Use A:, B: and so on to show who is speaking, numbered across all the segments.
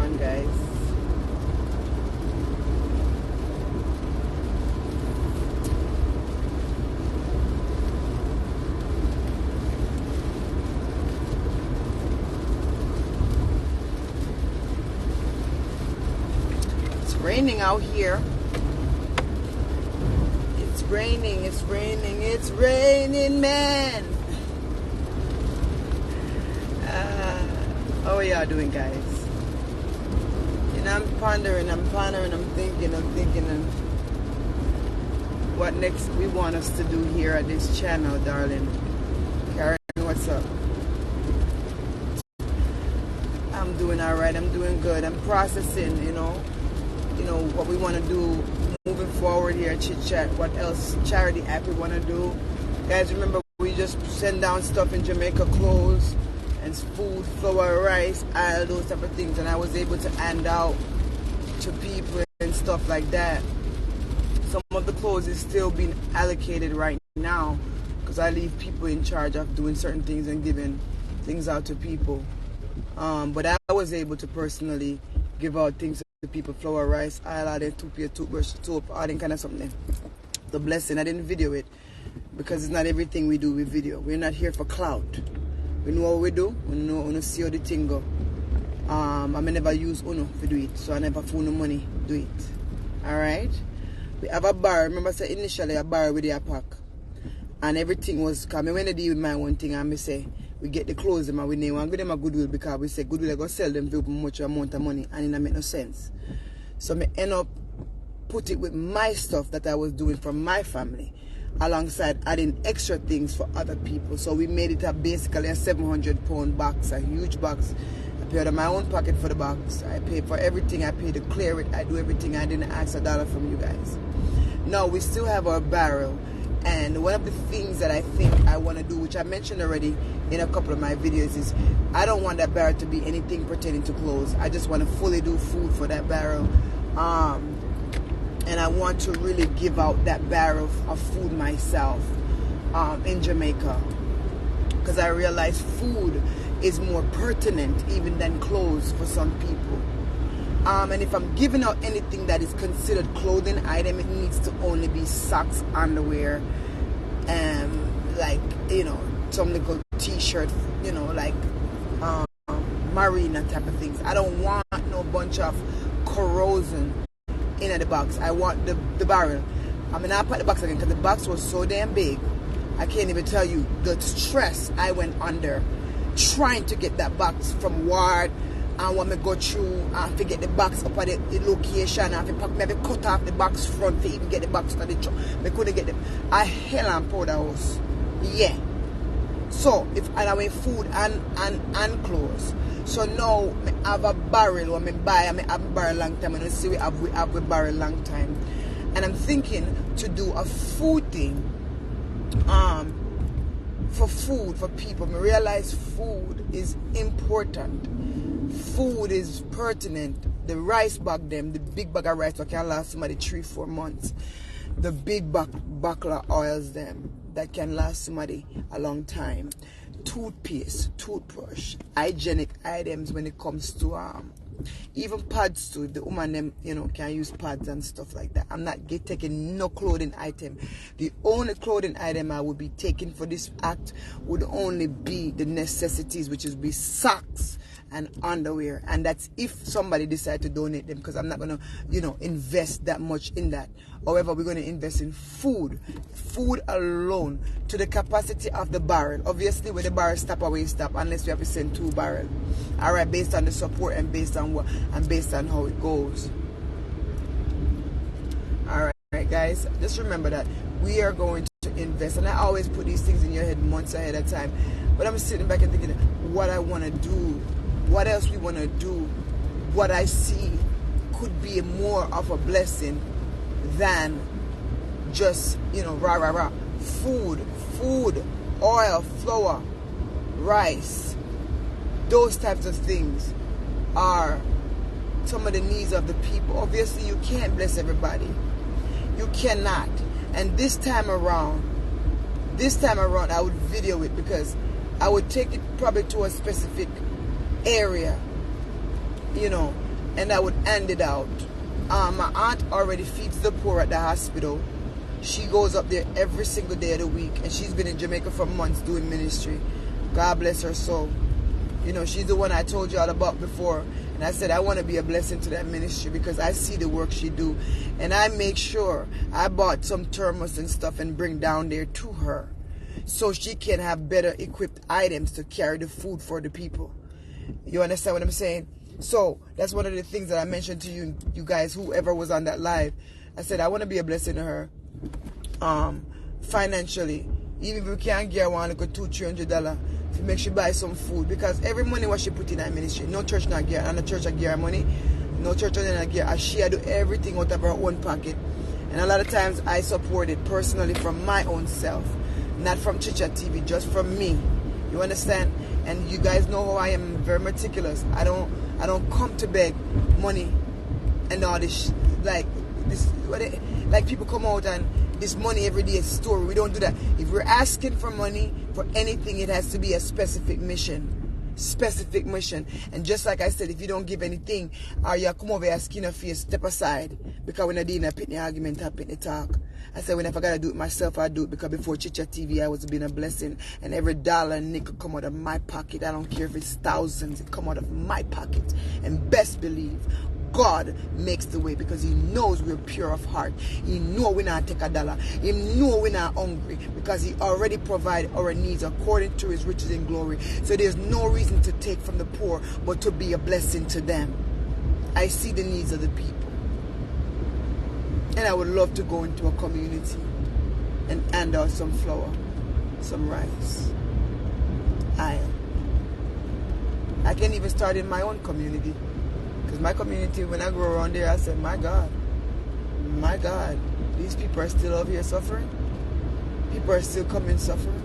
A: on, guys. It's raining out here. It's raining, it's raining, it's raining, man. How are y'all doing, guys? You know, I'm pondering, I'm thinking, and what next we want us to do here at this channel, darling. Karen, what's up? I'm doing all right, I'm doing good. I'm processing, you know, what we want to do moving forward here at Chit Chat. What else charity act we want to do. Guys, remember we just send down stuff in Jamaica, clothes and food, flour, rice, all those type of things, and I was able to hand out to people and stuff like that. Some of the clothes is still being allocated right now because I leave people in charge of doing certain things and giving things out to people. But I was able to personally give out things to people, flour, rice, all of them, toothbrush, soap, all that kind of something. The blessing, I didn't video it because it's not everything we do with video. We're not here for clout. We know what we do, we know see how the thing go. I may never use Uno to do it, so I never phone no money do it. Alright? We have a bar. Remember I said initially a bar with a pack. And everything was coming. When I deal with my one thing, I say we get the clothes them and we name and give them a goodwill because we say goodwill I go sell them for much amount of money and it don't make no sense. So I end up put it with my stuff that I was doing for my family, alongside adding extra things for other people. So we made it basically a 700-pound box, a huge box. I paid out of my own pocket for the box. I paid for everything. I paid to clear it. I do everything. I didn't ask a dollar from you guys. Now we still have our barrel, and one of the things that I think I want to do, which I mentioned already in a couple of my videos, is I don't want that barrel to be anything pertaining to clothes. I just want to fully do food for that barrel. And I want to really give out that barrel of food myself in Jamaica, because I realize food is more pertinent even than clothes for some people. And if I'm giving out anything that is considered clothing item, it needs to only be socks, underwear, like, you know, some little t-shirt, you know, like marina type of things. I don't want no bunch of corrosion in the box. I want the barrel. I mean, I put the box again because the box was so damn big. I can't even tell you the stress I went under trying to get that box from Ward. And when I go through and to get the box up at the location, and maybe cut off the box front to even get the box to the truck. I couldn't get them. I hell and powder house. Yeah. So if I went food and clothes. So now I have a barrel when I buy, I have a barrel long time, and I see we have a barrel long time. And I'm thinking to do a food thing for food for people. I realize food is important. Food is pertinent. The rice bag them, the big bag of rice that can last somebody 3-4 months. The big buckle of oils them that can last somebody a long time. Toothpaste, toothbrush, hygienic items when it comes to even pads too. The woman them, you know, can use pads and stuff like that. I'm not taking no clothing item. The only clothing item I would be taking for this act would only be the necessities, which would be socks and underwear, and that's if somebody decide to donate them, because I'm not gonna, you know, invest that much in that. However, we're gonna invest in food alone to the capacity of the barrel. Obviously, when the barrel stop away, stop unless we have to send 2 barrels. All right, based on the support and based on what and based on how it goes. All right, guys, just remember that we are going to invest, and I always put these things in your head months ahead of time. But I'm sitting back and thinking what I want to do. What else we want to do, what I see could be more of a blessing than just, you know, food, oil, flour, rice. Those types of things are some of the needs of the people. Obviously, you can't bless everybody. You cannot. And this time around, I would video it because I would take it probably to a specific area, you know, and I would hand it out. My aunt already feeds the poor at the hospital. She goes up there every single day of the week, and she's been in Jamaica for months doing ministry. God bless her soul. You know, she's the one I told you all about before, and I said I want to be a blessing to that ministry because I see the work she do, and I make sure I bought some thermos and stuff and bring down there to her so she can have better equipped items to carry the food for the people. You understand what I'm saying? So that's one of the things that I mentioned to you guys, whoever was on that live. I said I want to be a blessing to her financially. Even if we can't get one like a $200-300 to make she buy some food, because every money what she put in that ministry, no church not get, and the church I get her money, no church not get, and she do everything out of her own pocket. And a lot of times I support it personally from my own self, not from Chit Chat TV, just from me. You understand? And you guys know how I am very meticulous. I don't come to beg money and all this like people come out and this money every day story. We don't do that. If we're asking for money for anything, it has to be a specific mission. Specific mission. And just like I said, if you don't give anything, or you come over your skin or face, step aside. Because when I did a pitney argument, I pitney talk. I said, when if I gotta do it myself, I do it. Because before Chit Chat TV, I was being a blessing. And every dollar and nickel come out of my pocket. I don't care if it's thousands, it come out of my pocket. And best believe, God makes the way, because He knows we're pure of heart. He knows we not take a dollar. He knows we're not hungry, because He already provided our needs according to His riches in glory. So there's no reason to take from the poor, but to be a blessing to them. I see the needs of the people. And I would love to go into a community and hand out some flour, some rice. I can even start in my own community. Because my community, when I go around there, I said, my God, these people are still over here suffering. People are still coming suffering.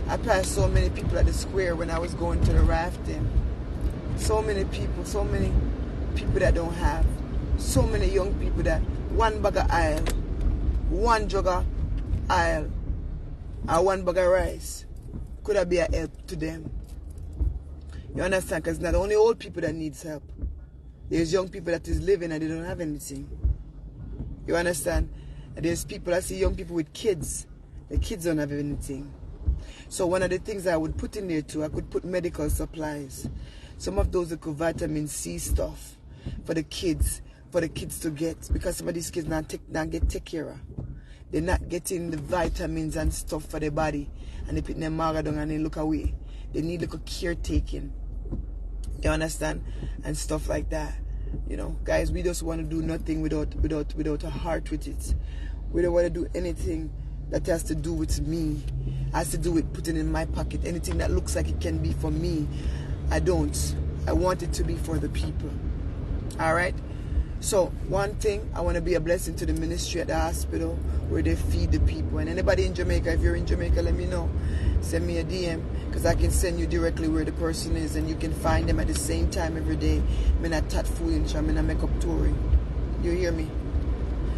A: I passed so many people at the square when I was going to the rafting. So many people that don't have. So many young people that one bag of oil, one jug of oil, or one bag of rice could have been a help to them. You understand? Because it's not only old people that needs help. There's young people that is living and they don't have anything. You understand? And there's people, I see young people with kids. The kids don't have anything. So one of the things I would put in there too, I could put medical supplies. Some of those little vitamin C stuff for the kids to get. Because some of these kids not get take care of. They're not getting the vitamins and stuff for their body. And they put their maga down and they look away. They need little caretaking. You understand? And stuff like that. You know, guys, we just want to do nothing without a heart with it. We don't want to do anything that has to do with me. Has to do with putting in my pocket. Anything that looks like it can be for me, I don't. I want it to be for the people. Alright? So, one thing, I want to be a blessing to the ministry at the hospital where they feed the people. And anybody in Jamaica, if you're in Jamaica, let me know. Send me a DM, because I can send you directly where the person is, and you can find them at the same time every day. I'm not tat fooling, I'm not make up touring. You hear me?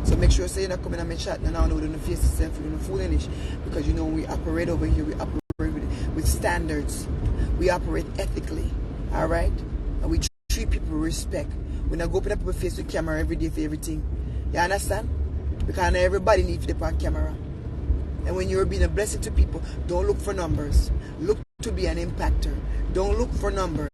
A: So make sure you're not coming on my chat and now we don't face yourself, you're not foolish. Because you know we operate over here, we operate with standards. We operate ethically. Alright? And we treat people with respect. We not go open up people's face with camera every day for everything. You understand? Because not everybody needs to be on camera. And when you're being a blessing to people, don't look for numbers. Look to be an impactor. Don't look for numbers.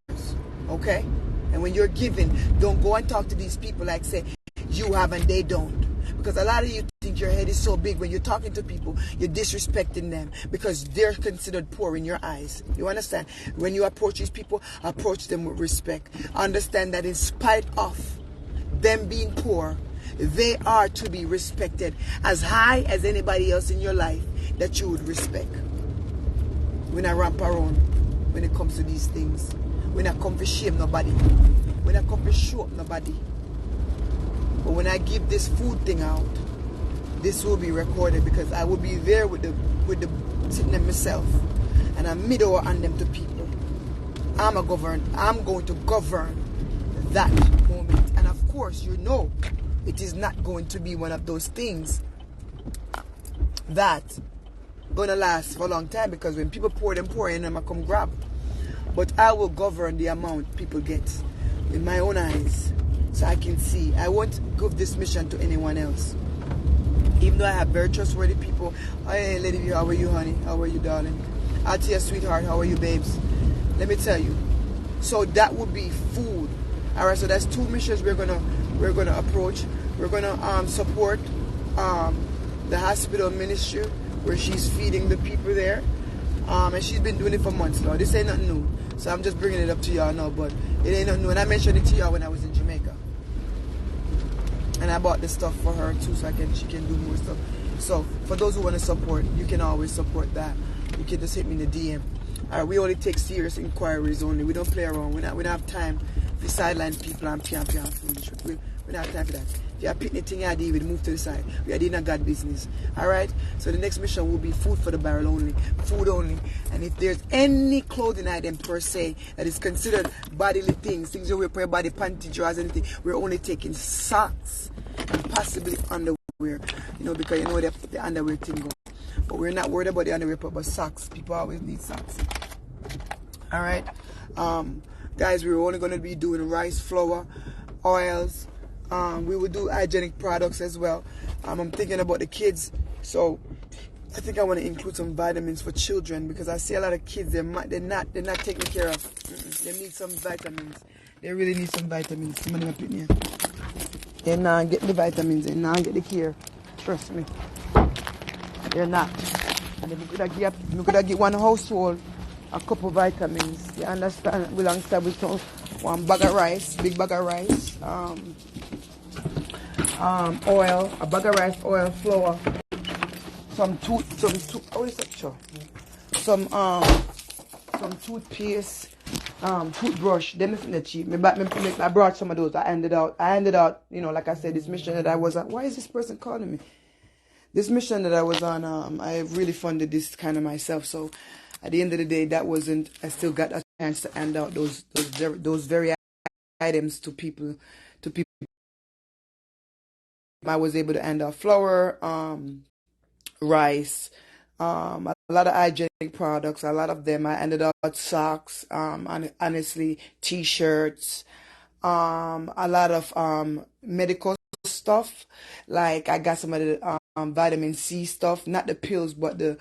A: Okay? And when you're giving, don't go and talk to these people like say, you have and they don't. Because a lot of you think your head is so big. When you're talking to people, you're disrespecting them because they're considered poor in your eyes. You understand? When you approach these people, approach them with respect. Understand that in spite of them being poor, they are to be respected as high as anybody else in your life that you would respect. We're not ramp around when it comes to these things. We're not come to shame nobody. We're not come to show up nobody. But when I give this food thing out, this will be recorded because I will be there with the sitting there myself, and I'm middle on them to people. I'm going to govern that moment, and of course, you know, it is not going to be one of those things that gonna last for a long time, because when people pour in, I'm gonna come grab. But I will govern the amount people get with my own eyes. so I can see. I won't give this mission to anyone else. Even though I have very trustworthy people. Hey, Lady V, how are you, honey? How are you, darling? Atia, sweetheart, how are you, babes? Let me tell you. So that would be food. All right, so that's 2 missions we're gonna approach. We're gonna support the hospital ministry where she's feeding the people there. And she's been doing it for months now. This ain't nothing new. So I'm just bringing it up to y'all now, but it ain't nothing new. And I mentioned it to y'all when I was in Jamaica. And I bought the stuff for her too, so she can do more stuff. So for those who want to support, you can always support that. You can just hit me in the DM. All right, we only take serious inquiries only. We don't play around. We don't have time to sideline people and pian foolish. We don't have time for that. If you're picking thing I do, we move to the side. We are doing a God business. All right. So the next mission will be food for the barrel only, food only. And if there's any clothing item per se that is considered bodily things you wear for your body, panty, drawers, anything, we're only taking socks and possibly underwear. You know, because you know the underwear thing goes. But we're not worried about the underwear, but socks. People always need socks. All right. Guys, we're only going to be doing rice, flour, oils. We will do hygienic products as well. I'm thinking about the kids, so I think I want to include some vitamins for children because I see a lot of kids they're not taken care of. They need some vitamins. They really need some vitamins. In my opinion, they're not getting the vitamins. They're not getting the care. Trust me, they're not. And if we could give one household a couple vitamins. You understand? Alongside with one bag of rice, big bag of rice. Oil, a bag of rice, oil, flour, some toothpaste, toothbrush. Them is the cheap. I brought some of those. I ended out, you know, like I said, this mission that I was on. Why is this person calling me? This mission that I was on, I really funded this kind of myself. So at the end of the day, I still got a chance to hand out those very items to people. I was able to hand out flour, rice, a lot of hygienic products, a lot of them. I ended up with socks, honestly, t-shirts, a lot of medical stuff. Like I got some of the vitamin C stuff, not the pills, but the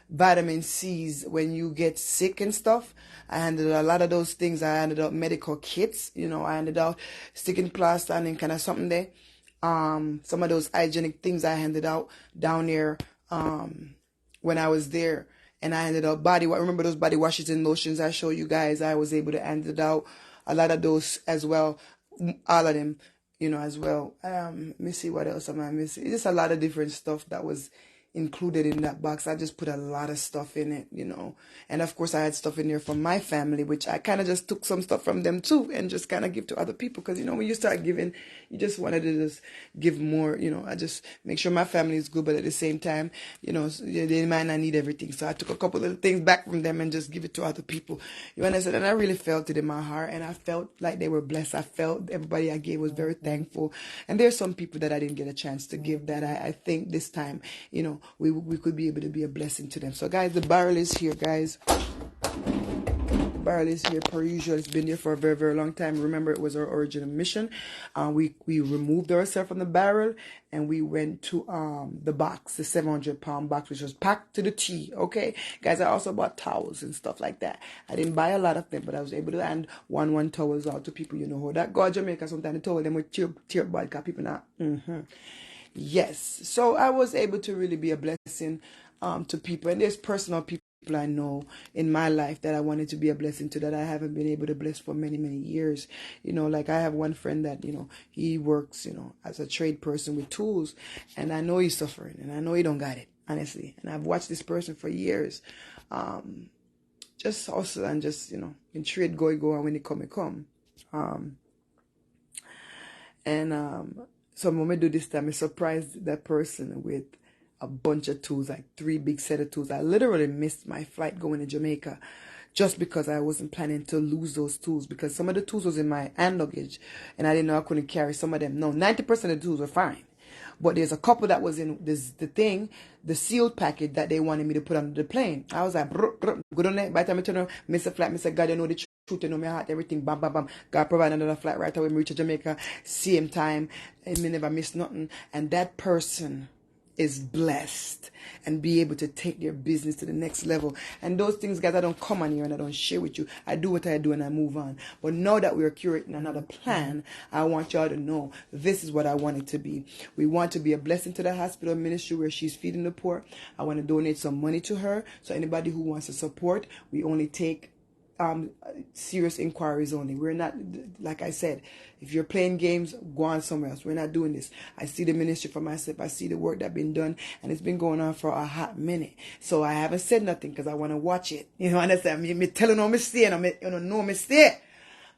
A: vitamin C's when you get sick and stuff. I handed out a lot of those things. I handed out medical kits, you know, I handed out sticking plaster and kind of something there. Some of those hygienic things I handed out down there when I was there. And I handed out remember those body washes and lotions I showed you guys? I was able to hand it out a lot of those as well. All of them, you know, as well. Let me see what else am I missing. It's just a lot of different stuff that was included in that box. I just put a lot of stuff in it, you know. And of course I had stuff in there from my family, which I kind of just took some stuff from them too and just kind of give to other people. Because, you know, when you start giving, you just wanted to just give more, you know. I just make sure my family is good, but at the same time, you know, they might not need everything. So I took a couple of things back from them and just give it to other people. You understand? And I really felt it in my heart, and I felt like they were blessed. I felt everybody I gave was very thankful. And there's some people that I didn't get a chance to give that I think this time, you know, we could be able to be a blessing to them. So guys, the barrel is here, guys. The barrel is here per usual. It's been there for a very, very long time. Remember, it was our original mission. We removed ourselves from the barrel and we went to the box, the 700-pound box, which was packed to the T. Okay, guys, I also bought towels and stuff like that. I didn't buy a lot of them, but I was able to hand one towels out to people. You know how that go to Jamaica sometimes. The towel them with tear bad, because people not. Yes, so I was able to really be a blessing to people, and there's personal people I know in my life that I wanted to be a blessing to that I haven't been able to bless for many, many years. You know, like I have one friend that, you know, he works, you know, as a trade person with tools, and I know he's suffering, and I know he don't got it, honestly. And I've watched this person for years, just hustle and just, you know, in trade go, and when it come. So when we do this time, I surprised that person with a bunch of tools, like 3 big set of tools. I literally missed my flight going to Jamaica just because I wasn't planning to lose those tools, because some of the tools was in my hand luggage and I didn't know I couldn't carry some of them. No, 90% of the tools were fine. But there's a couple that was in the sealed package that they wanted me to put on the plane. I was like, good on it. By the time I turned around, Mr. Flight, Mr. God, you know the shooting on my heart, everything, bam, bam, bam. God provide another flight right away. Me reach Jamaica, same time, and me never miss nothing. And that person is blessed and be able to take their business to the next level. And those things, guys, I don't come on here and I don't share with you. I do what I do and I move on. But now that we're curating another plan, I want y'all to know this is what I want it to be. We want to be a blessing to the hospital ministry where she's feeding the poor. I want to donate some money to her. So anybody who wants to support, we only take serious inquiries only. We're not, like I said, if you're playing games, go on somewhere else. We're not doing this. I see the ministry for myself. I see the work that's been done, and it's been going on for a hot minute. So I haven't said nothing because I want to watch it. You know, understand? Me telling no mistake, and I don't know mistake.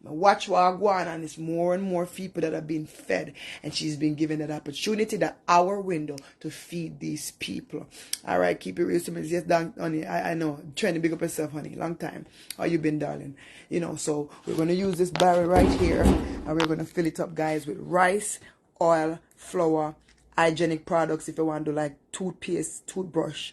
A: Watch what I go on, and it's more and more people that are being fed, and she's been given that opportunity, that hour window to feed these people. All right, keep it real to me. Yes, honey, I know. Trying to big up yourself, honey. Long time. How you been, darling? You know, so we're going to use this barrel right here, and we're going to fill it up, guys, with rice, oil, flour, hygienic products if you want to do like toothpaste, toothbrush.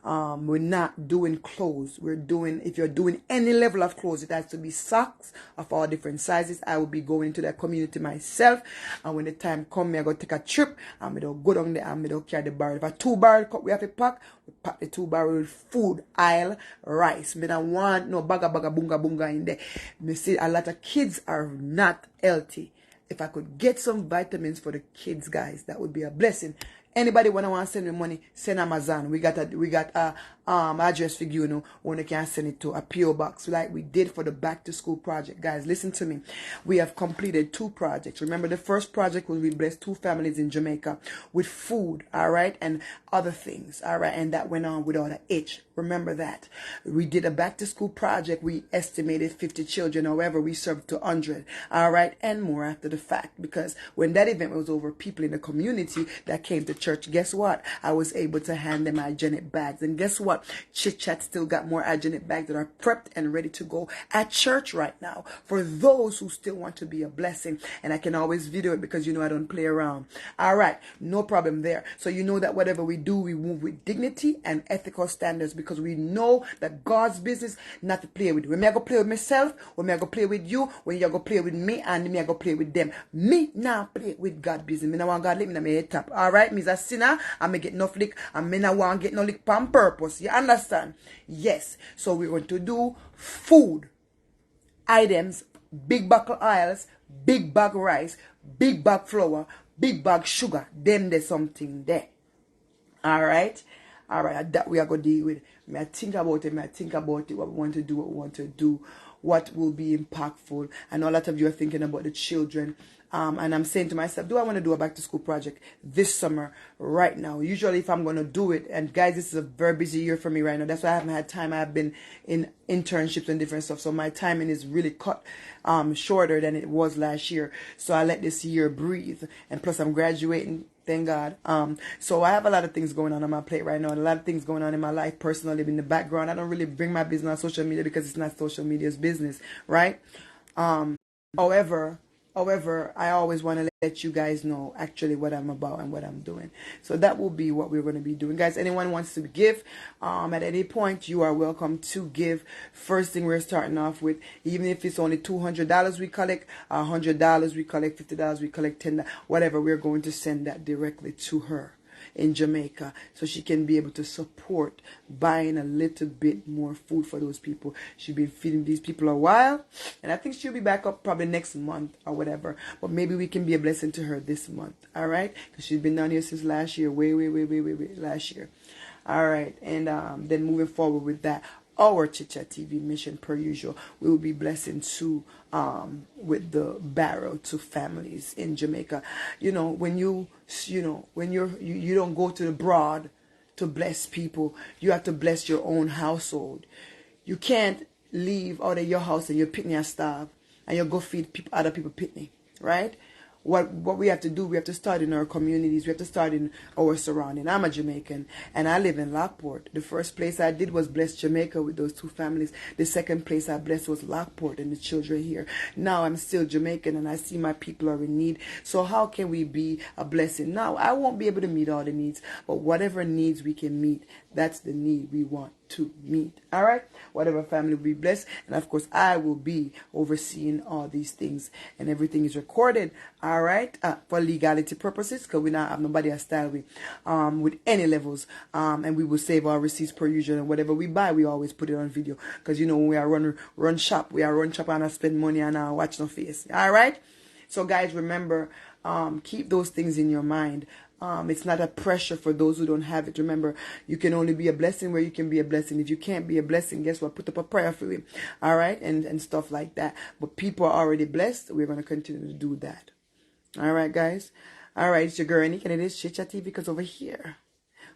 A: We're not doing clothes. We're doing, if you're doing any level of clothes, it has to be socks of all different sizes. I will be going into that community myself. And when the time comes, I'm going to take a trip. I'm going to go down there and I'm going to carry the barrel. If a 2-barrel cup we have to pack, we pack the 2-barrel with food, oil, rice. I don't want no baga bunga bunga in there. I see a lot of kids are not healthy. If I could get some vitamins for the kids, guys, that would be a blessing. Anybody wanna want to send me money, send Amazon. We got a address for you know when you can send it to a PO box like we did for the back to school project. Guys, listen to me. We have completed 2 projects. Remember, the first project was we blessed 2 families in Jamaica with food, all right, and other things, all right, and that went on without an H. Remember that. We did a back to school project. We estimated 50 children. However, we served to 100, all right, and more after the fact, because when that event was over, people in the community that came to church, guess what? I was able to hand them hygienic bags. And guess what? Chit Chat still got more hygienic bags that are prepped and ready to go at church right now for those who still want to be a blessing. And I can always video it because you know I don't play around. All right, no problem there. So you know that whatever we do, we move with dignity and ethical standards, because we know that God's business not to play with. When me I go play with myself, when me I go play with you, when you go play with me, and me I go play with them. Me now play with God business. Me now want God let me na me head top. All right, me's a sinner. I may get no lick, and me not want get no lick on purpose. You understand? Yes. So we're going to do food items, big bag of oils, big bag rice, big bag flour, big bag sugar. Then there's something there. All right. That we are going to deal with. May I think about it. What we want to do, what will be impactful. I know a lot of you are thinking about the children. And I'm saying to myself, do I want to do a back to school project this summer right now? Usually if I'm going to do it, and guys, this is a very busy year for me right now. That's why I haven't had time. I've been in internships and different stuff. So my timing is really cut shorter than it was last year. So I let this year breathe. And plus I'm graduating. Thank God. So I have a lot of things going on my plate right now, and a lot of things going on in my life personally in the background. I don't really bring my business on social media because it's not social media's business, right? However, I always want to let you guys know actually what I'm about and what I'm doing. So that will be what we're going to be doing. Guys, anyone wants to give at any point, you are welcome to give. First thing we're starting off with, even if it's only $200 we collect, $100 we collect, $50 we collect, $10, whatever, we're going to send that directly to her in Jamaica, so she can be able to support buying a little bit more food for those people. She's been feeding these people a while, and I think she'll be back up probably next month or whatever, but maybe we can be a blessing to her this month, all right, because she's been down here since last year, way last year. All right, and then moving forward with that, our Chit Chat TV mission, per usual, we will be blessing to with the barrel to families in Jamaica. You know, when you don't go to the broad to bless people, you have to bless your own household. You can't leave out of your house and your picnic and starve, and you go feed other people picnic, right? What we have to do, we have to start in our communities. We have to start in our surrounding. I'm a Jamaican, and I live in Lockport. The first place I did was bless Jamaica with those 2 families. The second place I blessed was Lockport and the children here. Now I'm still Jamaican, and I see my people are in need. So how can we be a blessing? Now, I won't be able to meet all the needs, but whatever needs we can meet, that's the need we want to meet. All right, whatever family will be blessed, and of course I will be overseeing all these things, and everything is recorded. All right, for legality purposes, because we not have nobody a style with any levels, and we will save our receipts per usual, and whatever we buy we always put it on video, because you know when we are run shop, and I spend money and watch no face. All right, so guys, remember, keep those things in your mind. It's not a pressure for those who don't have it. Remember, you can only be a blessing where you can be a blessing. If you can't be a blessing, guess what? Put up a prayer for him. All right? And stuff like that. But people are already blessed. We're going to continue to do that. All right, guys? All right, it's your girl, Annie, and it is Chit Chat TV, because over here,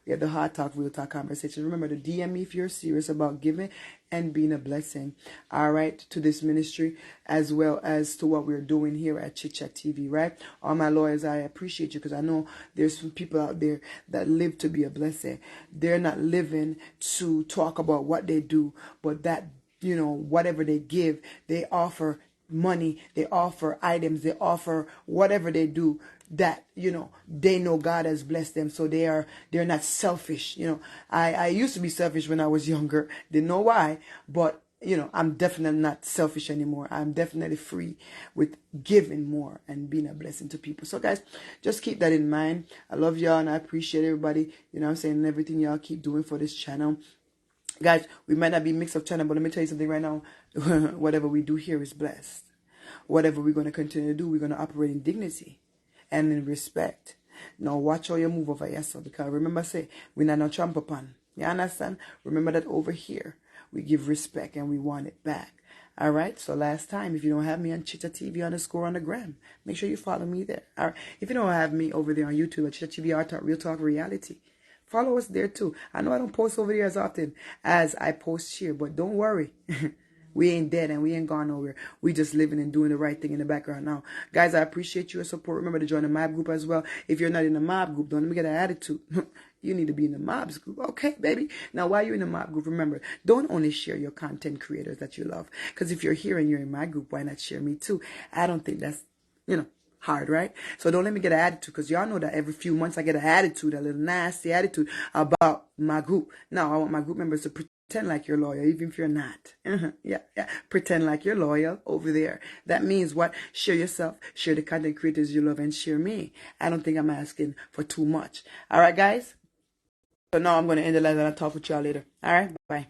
A: we have the hard talk, real talk conversation. Remember to DM me if you're serious about giving and being a blessing, all right, to this ministry, as well as to what we're doing here at Chit Chat TV, right? All my lawyers, I appreciate you, because I know there's some people out there that live to be a blessing. They're not living to talk about what they do, but that, you know, whatever they give, they offer money, they offer items, they offer whatever they do, that, you know, they know God has blessed them, so they're not selfish. You know, I used to be selfish when I was younger, didn't know why, but you know, I'm definitely not selfish anymore. I'm definitely free with giving more and being a blessing to people. So guys, just keep that in mind. I love y'all and I appreciate everybody, you know what I'm saying, and everything y'all keep doing for this channel. Guys, we might not be mixed up channel, but let me tell you something right now. Whatever we do here is blessed. Whatever we're going to continue to do, we're going to operate in dignity and in respect. Now watch how you move over yourself, because remember, say, we're not no tramp upon. You understand? Remember that over here, we give respect and we want it back. All right? So last time, if you don't have me on Chit Chat TV _ on the gram, make sure you follow me there. All right? If you don't have me over there on YouTube at Chit Chat TV Art Talk, Real Talk Reality, follow us there too. I know I don't post over there as often as I post here, but don't worry. We ain't dead and we ain't gone nowhere. We just living and doing the right thing in the background now. Guys, I appreciate your support. Remember to join the mob group as well. If you're not in the mob group, don't let me get an attitude. You need to be in the mobs group. Okay, baby? Now, while you're in the mob group, remember, don't only share your content creators that you love. Because if you're here and you're in my group, why not share me too? I don't think that's, you know, hard, right? So don't let me get an attitude, because y'all know that every few months I get an attitude, a little nasty attitude about my group. Now, I want my group members to pretend like you're loyal, even if you're not. Yeah. Pretend like you're loyal over there. That means what? Share yourself, share the content creators you love, and share me. I don't think I'm asking for too much. All right, guys? So now I'm going to end the live and I'll talk with y'all later. All right? Bye.